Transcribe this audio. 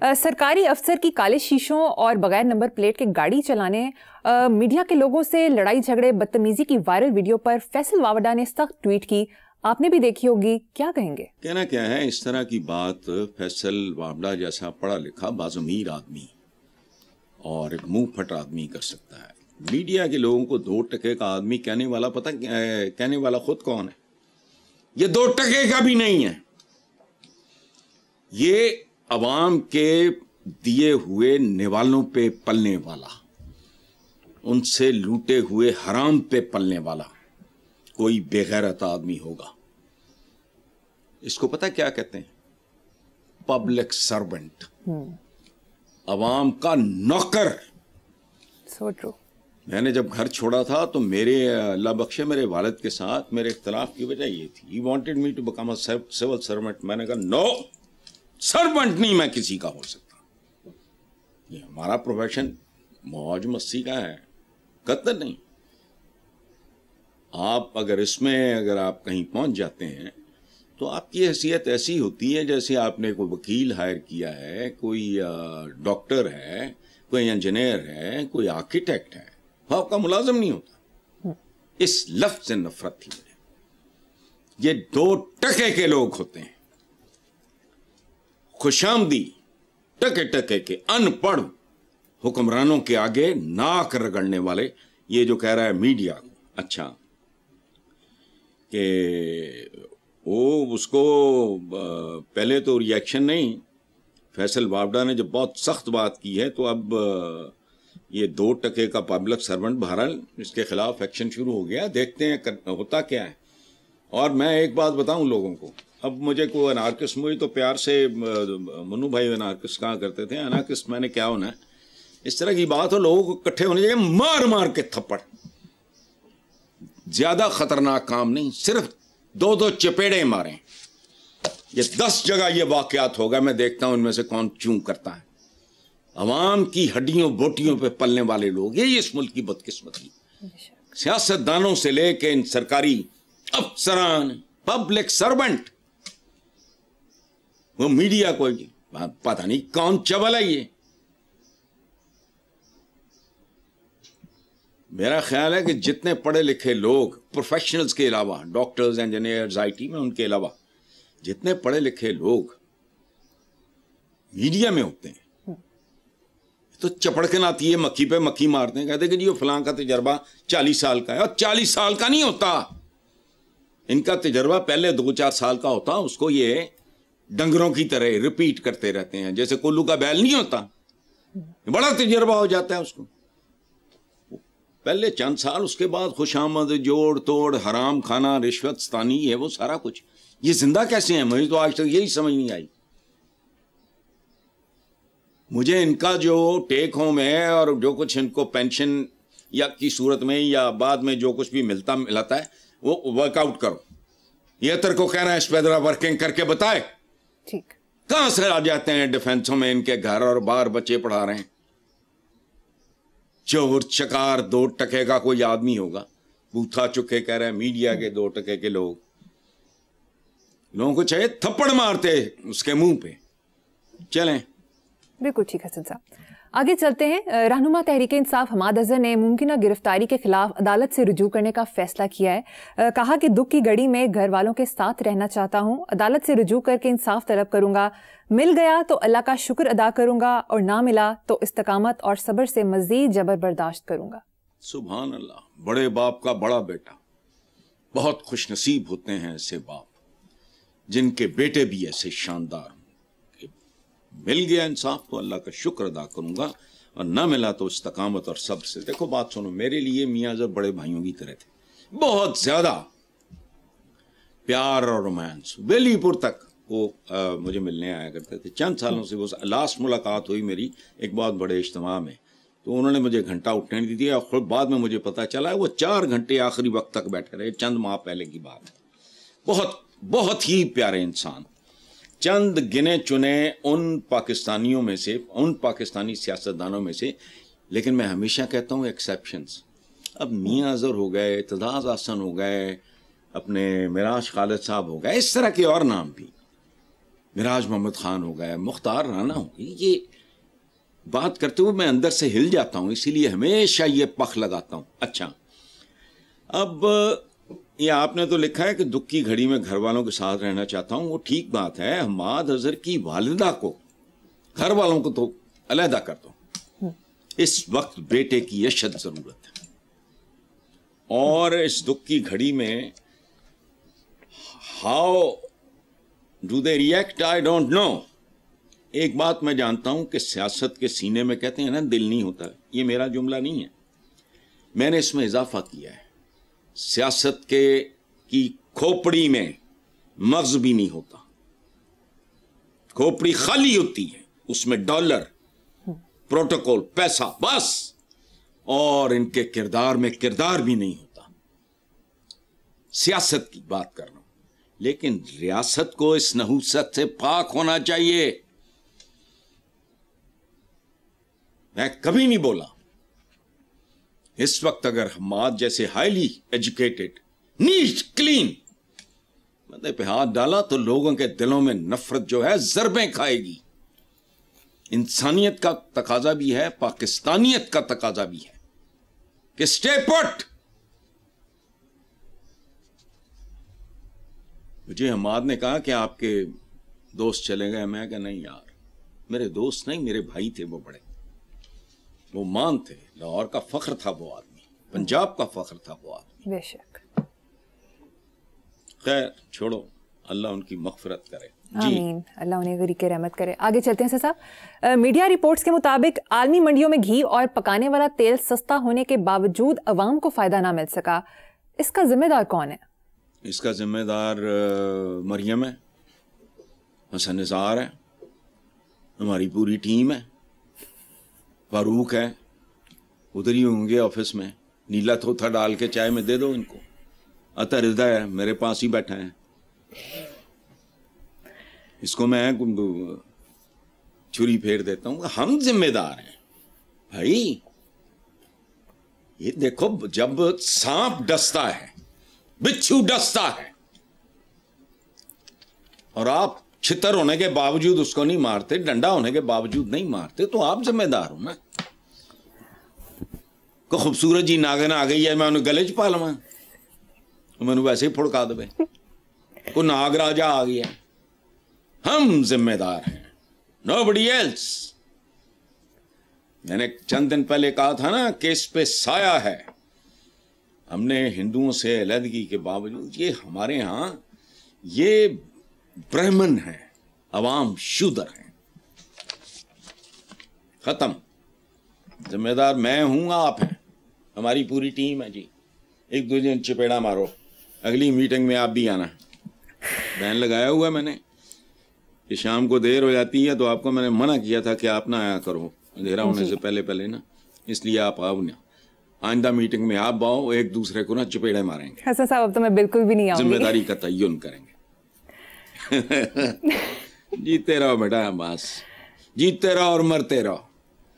सरकारी अफसर की काले शीशों और बगैर नंबर प्लेट के गाड़ी चलाने, मीडिया के लोगों से लड़ाई झगड़े, बदतमीजी की वायरल वीडियो पर फैसल वावडा ने सख्त ट्वीट की। आपने भी देखी होगी, क्या कहेंगे? कहना क्या है, इस तरह की बात फैसल वावडा जैसा पढ़ा लिखा बाज़मीर आदमी और एक मुंह फट आदमी कर सकता है। मीडिया के लोगों को 2 टके का आदमी कहने वाला पता कहने वाला खुद कौन है? ये 2 टके का भी नहीं है, ये अवाम के दिए हुए निवालों पे पलने वाला, उनसे लूटे हुए हराम पे पलने वाला कोई बेगैरत आदमी होगा। इसको पता क्या कहते हैं? पब्लिक सर्वेंट, अवाम का नौकर। So true. मैंने जब घर छोड़ा था तो मेरे अल्लाह बख्शे मेरे वालिद के साथ मेरे इख्तिलाफ की वजह ये थी, he wanted me to become a civil servant. मैंने कहा नो, सर्वेंट नहीं मैं किसी का हो सकता, ये हमारा प्रोफेशन मौज मस्ती का है, कत्ल नहीं। आप अगर आप कहीं पहुंच जाते हैं तो आपकी हैसियत ऐसी होती है जैसे आपने कोई वकील हायर किया है, कोई डॉक्टर है, कोई इंजीनियर है, कोई आर्किटेक्ट है, वो आपका मुलाजिम नहीं होता। इस लफ्ज से नफरत थी मुझे। ये 2 टके के लोग होते हैं, खुशामदी टके टके के अनपढ़ हुक्मरानों के आगे नाक रगड़ने वाले। ये जो कह रहा है मीडिया को, अच्छा कि वो उसको पहले तो रिएक्शन नहीं, फैसल वावडा ने जब बहुत सख्त बात की है तो अब ये 2 टके का पब्लिक सर्वेंट बहरहाल इसके खिलाफ एक्शन शुरू हो गया। देखते हैं होता क्या है। और मैं एक बात बताऊं लोगों को, अब मुझे कोई अनार्किस्ट, मुझे तो प्यार से मनु भाई अनार्किस्ट कहा करते थे, अनार्किस्ट मैंने क्या होना है, इस तरह की बात हो लोगों को इकट्ठे होने चाहिए, मार मार के थप्पड़। ज्यादा खतरनाक काम नहीं, सिर्फ 2-2 चपेड़े मारें। ये 10 जगह ये वाकयात होगा, मैं देखता हूं इनमें से कौन चूं करता है। अवाम की हड्डियों बोटियों पे पलने वाले लोग, ये इस मुल्क की बदकिस्मती। सियासतदानों से लेके इन सरकारी अफसरान, पब्लिक सर्वेंट, वो मीडिया को पता नहीं कौन चबल है ये। मेरा ख्याल है कि जितने पढ़े लिखे लोग प्रोफेशनल्स के अलावा, डॉक्टर्स, इंजीनियर्स, आईटी में, उनके अलावा जितने पढ़े लिखे लोग मीडिया में होते हैं तो चपड़कन आती है, मक्खी पे मक्खी मारते हैं, कहते हैं कि जी वो फलां का तजर्बा 40 साल का है, और 40 साल का नहीं होता। इनका तजर्बा पहले 2-4 साल का होता, उसको ये डंगरों की तरह रिपीट करते रहते हैं, जैसे कोल्लू का बैल नहीं होता, बड़ा तजर्बा हो जाता है उसको। पहले चंद साल, उसके बाद खुशामद, जोड़ तोड़, हराम खाना, रिश्वत स्तानी, है वो सारा कुछ। ये जिंदा कैसे हैं? मुझे तो आज तक यही समझ नहीं आई। मुझे इनका जो टेक होम है और जो कुछ इनको पेंशन या की सूरत में या बाद में जो कुछ भी मिलता है वो वर्कआउट करो। ये तेरे को कह रहा है इस पे जरा वर्किंग करके बताए, ठीक कहां से आ जाते हैं डिफेंसों में इनके घर और बाहर बच्चे पढ़ा रहे हैं। चोर चकार 2 टके का कोई आदमी होगा, बूथा चुके कह रहे हैं मीडिया के 2 टके के लोग। लोगों को चाहिए थप्पड़ मारते उसके मुंह पे। चलें, बिल्कुल ठीक है साहब, आगे चलते हैं। रहनुमा तहरीक इंसाफ हमाद अजहर ने मुमकिन गिरफ्तारी के खिलाफ अदालत से रुजू करने का फैसला किया है। कहा कि दुख की घड़ी में घर वालों के साथ रहना चाहता हूं, अदालत से रुजू करके इंसाफ तलब करूंगा, मिल गया तो अल्लाह का शुक्र अदा करूंगा और ना मिला तो इस्तकामत और सब्र से मजीद जबर बर्दाश्त करूंगा। सुभान अल्लाह, बड़े बाप का बड़ा बेटा। बहुत खुशनसीब होते हैं ऐसे बाप जिनके बेटे भी ऐसे शानदार हों। मिल गया इंसाफ तो अल्लाह का शुक्र अदा करूंगा और ना मिला तो इस्तकामत और सब्र से। देखो बात सुनो, मेरे लिए मियां अजहर बड़े भाइयों की तरह थे, बहुत ज्यादा प्यार और रोमांस। बेलीपुर तक वो मुझे मिलने आया करते थे। चंद सालों से वो लास्ट मुलाकात हुई मेरी एक बहुत बड़े इज्तिमा में, तो उन्होंने मुझे घंटा उठने नहीं दिया। खुद बाद में मुझे पता चला वो 4 घंटे आखिरी वक्त तक बैठे रहे, चंद माह पहले की बात है। बहुत बहुत ही प्यारे इंसान। चंद गिने चुने उन पाकिस्तानियों में से, उन पाकिस्तानी सियासतदानों में से, लेकिन मैं हमेशा कहता हूँ एक्सेप्शंस। अब मियां अजहर हो गए, इत्तेदाज हसन हो गए, अपने मिराज खालिद साहब हो गए, इस तरह के और नाम भी। مراج محمد خان ہو گئے, مختار رانا ہو گئی, یہ بات کرتے ہوئے میں اندر سے ہل جاتا ہوں, اسی لیے ہمیشہ یہ پخ لگاتا ہوں. اچھا, اب یہ آپ نے تو لکھا ہے کہ دکھ کی گھڑی میں گھر والوں کے ساتھ رہنا چاہتا ہوں, وہ ٹھیک بات ہے. حماد اظہر کی والدہ کو, گھر والوں کو تو علیحدہ کر دو, اس وقت بیٹے کی اشد ضرورت ہے, اور اس دکھ کی گھڑی میں how do they react I don't know. ایک بات میں جانتا ہوں کہ سیاست کے سینے میں کہتے ہیں نا دل نہیں ہوتا, یہ میرا جملہ نہیں ہے, میں نے اس میں اضافہ کیا ہے. سیاست کی کھوپڑی میں مغز بھی نہیں ہوتا, کھوپڑی خالی ہوتی ہے, اس میں ڈالر, پروٹوکول, پیسہ بس, اور ان کے کردار میں کردار بھی نہیں ہوتا. سیاست کی بات کر رہا ہوں, لیکن ریاست کو اس نحوست سے پاک ہونا چاہیے. میں کبھی نہیں بولا اس وقت اگر حماد جیسے ہائیلی ایجوکیٹڈ, نیٹ, کلین بندے پہ ہاتھ ڈالا تو لوگوں کے دلوں میں نفرت جو ہے ضربیں کھائے گی. انسانیت کا تقاضا بھی ہے, پاکستانیت کا تقاضا بھی ہے کہ اسٹے پٹ. مجھے حماد نے کہا کہ آپ کے دوست چلے گئے, میں کہا نہیں یار, میرے دوست نہیں, میرے بھائی تھے, وہ بڑے, وہ مان تھے, لاہور کا فخر تھا وہ آدمی, پنجاب کا فخر تھا وہ آدمی. بے شک. خیر چھوڑو, اللہ ان کی مغفرت کرے. آمین, اللہ انہیں غریق رحمت کرے. آگے چلتے ہیں صاحب. میڈیا رپورٹس کے مطابق عالمی منڈیوں میں گھی اور پکانے والا تیل سستا ہونے کے باوجود عوام کو فائدہ نہ مل سکا, اس کا ذمہ دار کون ہے؟ اس کا ذمہ دار مریم ہے, حسن نثار ہے, ہماری پوری ٹیم ہے, فاروق ہے, ادھر ہی ہوں گے آفس میں, نیلا تھوتھا ڈال کے چائے میں دے دو ان کو. عطا رضا ہے میرے پاس ہی بیٹھا ہے, اس کو میں چھری پھیر دیتا ہوں. ہم ذمہ دار ہیں بھائی. یہ دیکھو, جب سانپ ڈستا ہے, بچھو ڈستا ہے, اور آپ چھتر ہونے کے باوجود اس کو نہیں مارتے, ڈنڈا ہونے کے باوجود نہیں مارتے, تو آپ ذمہ دار ہو نا. کو خوبصورت جی ناگن آ گئی ہے, میں انہیں گلے چ پا لوا, میں نے ویسے ہی پھڑکا دے. کو ناگ راجا آ گیا, ہم ذمہ دار ہیں, nobody else. میں نے چند دن پہلے کہا تھا نا کہ اس پہ سایہ ہے. ہم نے ہندوؤں سے علیحدگی کے باوجود, یہ ہمارے ہاں یہ برہمن ہیں, عوام شودر ہیں, ختم. ذمہ دار میں ہوں, آپ ہیں, ہماری پوری ٹیم ہے جی. ایک دوسرے نے چپیڑا مارو, اگلی میٹنگ میں آپ بھی آنا. بین لگایا ہوا میں نے کہ شام کو دیر ہو جاتی ہے تو آپ کو میں نے منع کیا تھا کہ آپ نہ آیا کرو اندھیرا ہونے سے پہلے نا, اس لیے آپ آؤ نا. آئندہ میٹنگ میں آپ باؤ, ایک دوسرے کو نا چپیڑے ماریں گے. حسن صاحب اب تو میں بالکل بھی نہیں آؤں گی. ذمہ داری کا تعین کریں گے. جیتے رہو بیٹا, بس جیتے رہو اور مرتے رہو.